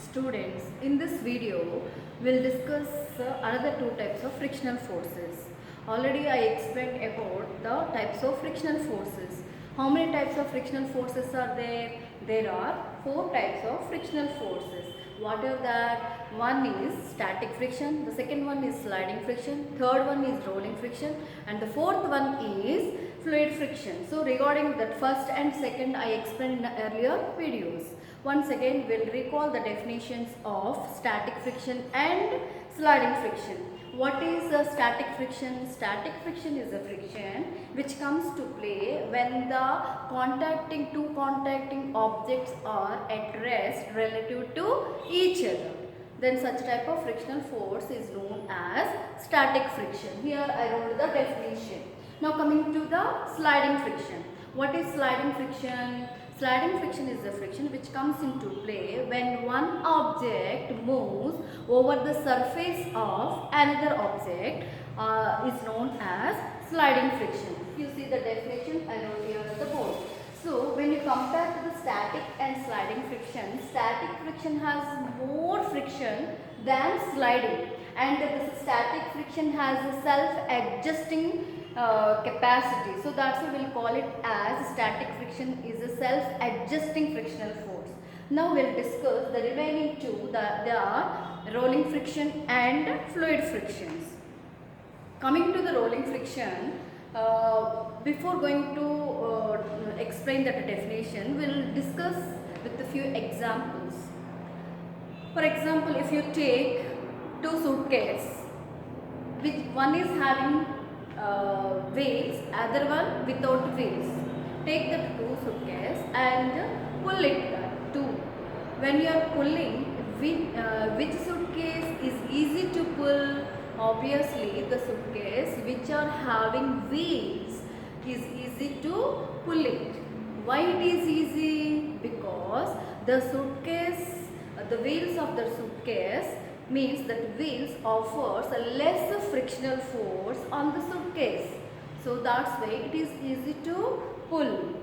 Students, in this video, we'll discuss another two types of frictional forces. Already I explained about the types of frictional forces. How many types of frictional forces are there? There are four types of frictional forces. What are that? One is static friction, the second one is sliding friction, third one is rolling friction, and the fourth one is fluid friction. So regarding that first and second, I explained in earlier videos. Once again, we'll recall the definitions of static friction and sliding friction. What is a static friction? Static friction is a friction which comes to play when the two contacting objects are at rest relative to each other. Then such type of frictional force is known as static friction. Here I wrote the definition. Now coming to the sliding friction. What is sliding friction? Sliding friction is the friction which comes into play when one object moves over the surface of another object is known as sliding friction. You see the definition I wrote here on the board. So when you compare to the static and sliding friction, static friction has more friction than sliding, and this static friction has a self-adjusting capacity. So that's why we'll call it as static friction is a self-adjusting frictional force. Now we'll discuss the remaining two, they are rolling friction and fluid frictions. Coming to the rolling friction, before going to explain that definition, we'll discuss with a few examples. For example, if you take two suitcases, which one is having wheels, other one without wheels. Take the two suitcase and pull it too. When you are pulling, which suitcase is easy to pull? Obviously, the suitcase which are having wheels is easy to pull it. Why it is easy? Because the wheels of the suitcase means that wheels offers a less frictional force on the suitcase. So that's why it is easy to pull.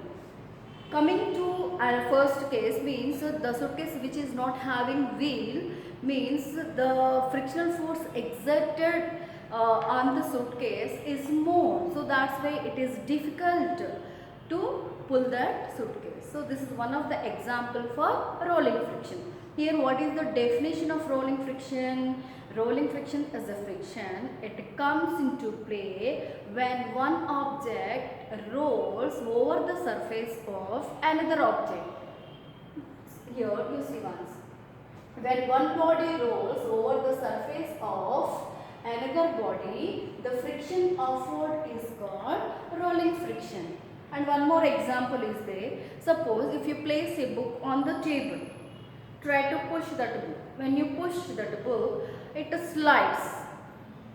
Coming to our first case means the suitcase which is not having wheel means the frictional force exerted on the suitcase is more. So that's why it is difficult to pull that suitcase. So this is one of the example for rolling friction. Here what is the definition of rolling friction? Rolling friction is a friction. It comes into play when one object rolls over the surface of another object. Here you see once. When one body rolls over the surface of another body, the friction offered is called rolling friction. And one more example is there. Suppose if you place a book on the table, try to push that book. When you push that book, it slides.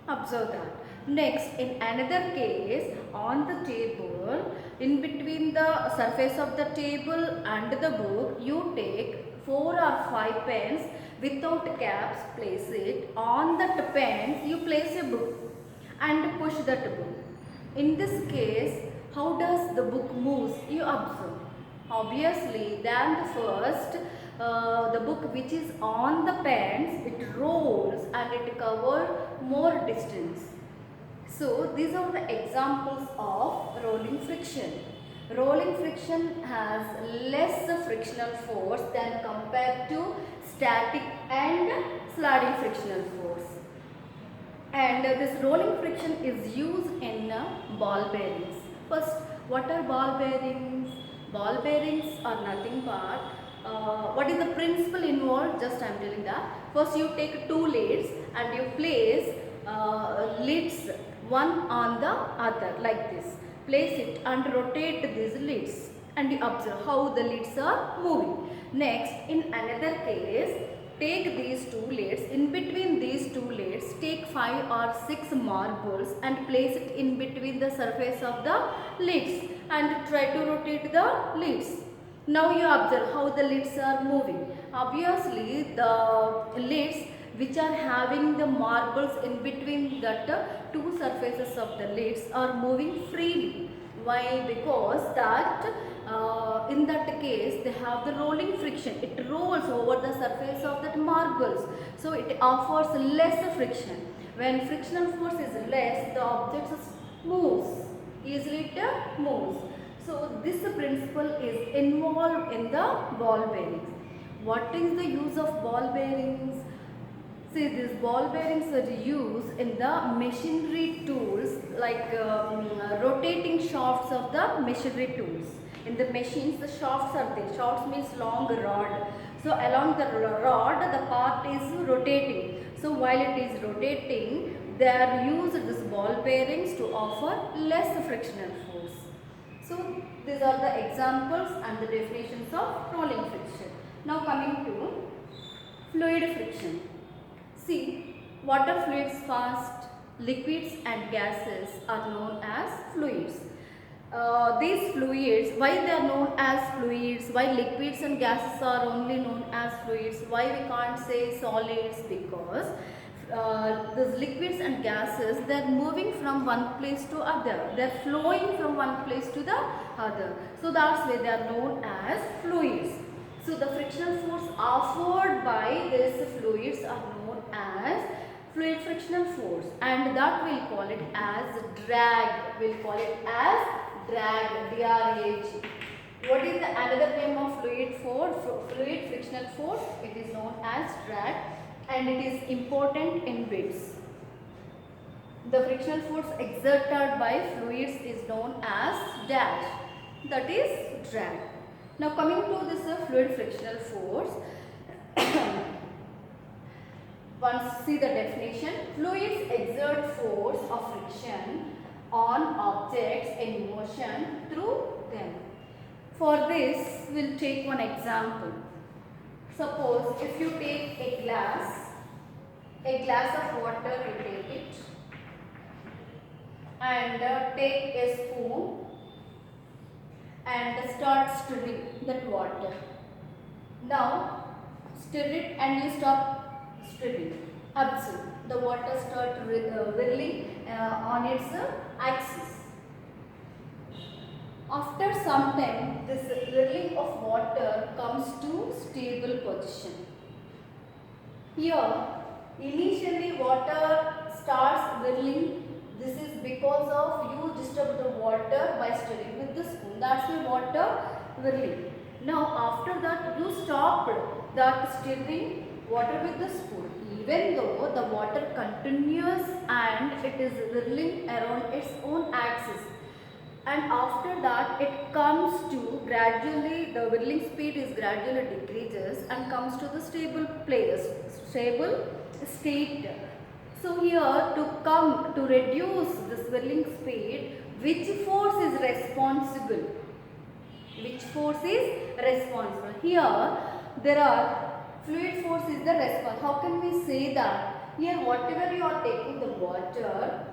Observe that. Next, in another case, on the table, in between the surface of the table and the book, you take 4 or 5 pens without caps, place it. On that pens, you place a book and push that book. In this case, how does the book moves? You observe. Obviously, than the first, the book which is on the pens, it rolls and it covers more distance. So these are the examples of rolling friction. Rolling friction has less frictional force than compared to static and sliding frictional force. And this rolling friction is used in ball bearings. First, what are ball bearings? Ball bearings are nothing but what is the principle involved? Just I am telling that. First you take two leads and you place leads one on the other like this. Place it and rotate these leads and you observe how the leads are moving. Next, in another case, take these two leads. In between these two leads, take 5 or 6 marbles and place it in between the surface of the leads and try to rotate the leads. Now you observe how the leads are moving. Obviously, the leads which are having the marbles in between that two surfaces of the leads are moving freely. Why? Because that in that case they have the rolling friction. It rolls over the surface of that marbles, so it offers less friction. When frictional force is less, the object moves easily, it moves. So this principle is involved in the ball bearings. What is the use of ball bearings? See, these ball bearings are used in the machinery tools, like rotating shafts of the machinery tools. In the machines, the shafts are there. Shafts means long rod. So along the rod, the part is rotating. So while it is rotating, they are used these ball bearings to offer less frictional force. So these are the examples and the definitions of rolling friction. Now coming to fluid friction. See, water fluids fast, liquids and gases are known as fluids. These fluids, why they are known as fluids, why liquids and gases are only known as fluids, why we can't say solids? Because these liquids and gases, they are moving from one place to other, they are flowing from one place to the other. So that's why they are known as fluids. So the frictional force offered by these fluids are known as fluid frictional force, and that we'll call it as drag. We'll call it as drag, D-R-A-G. What is the another name of fluid force? Fluid frictional force? It is known as drag, and it is important in bits. The frictional force exerted by fluids is known as dash, that is drag. Now coming to this fluid frictional force, once see the definition. Fluids exert force of friction on objects in motion through them. For this, we'll take one example. Suppose if you take a glass of water, you take it and take a spoon and start stirring that water. Now stir it and you stop stirring. Observe, the water starts whirling on its axis. After some time, this whirling of water comes to stable position. Here, initially water starts whirling. This is because of you disturb the water by stirring with the spoon. That's why water whirling. Now after that you stopped that stirring water with the spoon. Even though the water continues and it is whirling around its own axis. And after that it comes to gradually, the whirling speed is gradually decreases and comes to the stable state. So here to reduce this whirling speed, which force is responsible? Which force is responsible? Here there are fluid force is the response. How can we say that? Here whatever you are taking the water,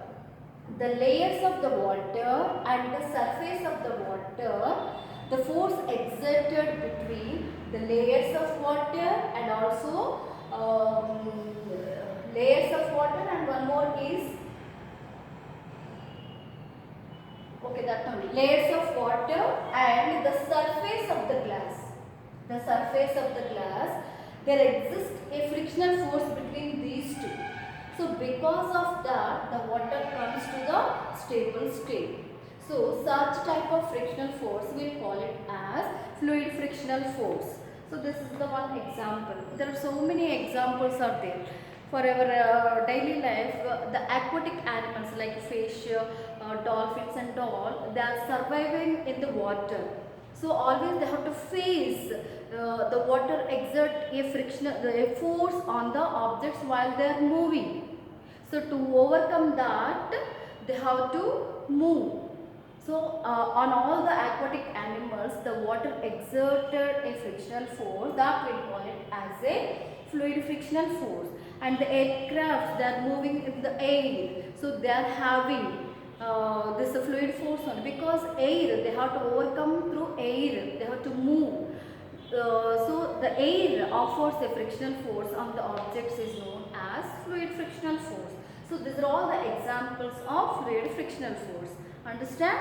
the layers of the water and the surface of the water, the force exerted between the layers of water and also layers of water, and one more is that only, layers of water and the surface of the glass. The surface of the glass, there exists a frictional force between these two. So because of that, the water comes to the stable state. So such type of frictional force, we will call it as fluid frictional force. So this is the one example. There are so many examples are there. For our daily life, the aquatic animals like fish, dolphins and all, they are surviving in the water. So always they have to face the water exert a force on the objects while they are moving. So to overcome that, they have to move. So on all the aquatic animals, the water exerted a frictional force, that we call it as a fluid frictional force. And the aircraft, they are moving in the air, so they are having this fluid force on, because air, they have to overcome through air, they have to move. So the air offers a frictional force on the objects is known as fluid frictional force. So these are all the examples of fluid frictional force. Understand?